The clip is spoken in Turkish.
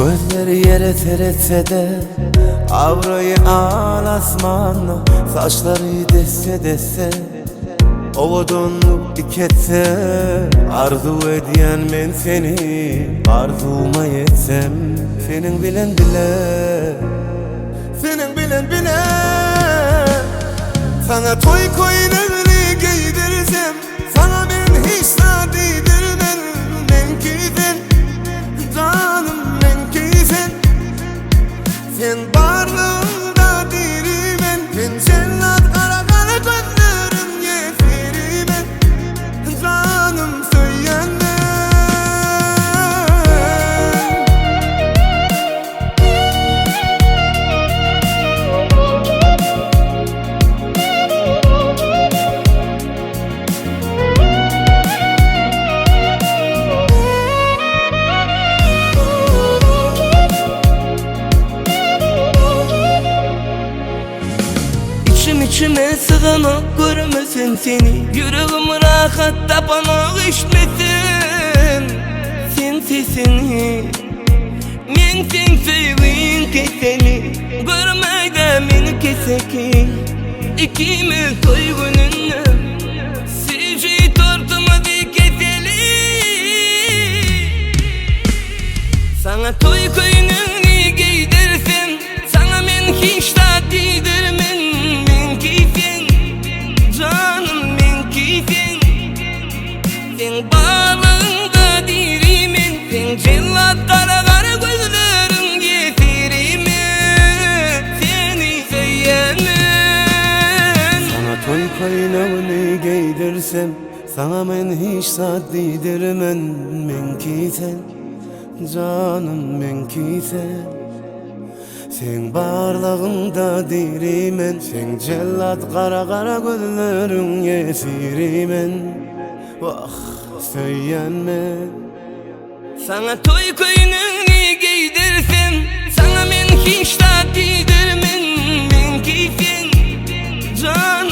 Gözleri yere teretse de avrayı al asmanla, saçları desse desse ovadonluk iketse. Arzu ediyen men seni, arzuma yetsem senin bilen bile, senin bilen bile. Sana toy koynağını giydirsem, sana ben hiç sadidirmem. Ben keyfen, canım ben keyfen. Sen varlığında dirimen, ben cellat kara kara gözlerim yefirimen. Canım söylenmem. İçime sığanak görmesin seni, yüreğim rahat tapanak işmesin sen sesini. Men sen sevin keseni, görmeyde meni keseki. İkimiz toygununla sevci tortumadı keseli. Sana toy koynağını giydirsem, sana men hiç tadidirmem. Canım ben keyfen, sen bağlığında dirimen. Sen cellat kara kara gözlerim getirimen. Seni sevmem. Sana toy koynağını giydirsem, sana men hiç saddidirmen. Men keyfen, canım ben keyfen. Sen barlığında dirimen, sen cellat kara kara gözlerin yesirimen. Vah söylenme. Sana toy koynağını giydirsem, sana men hiç tadidirmen. Ben keyfen, canım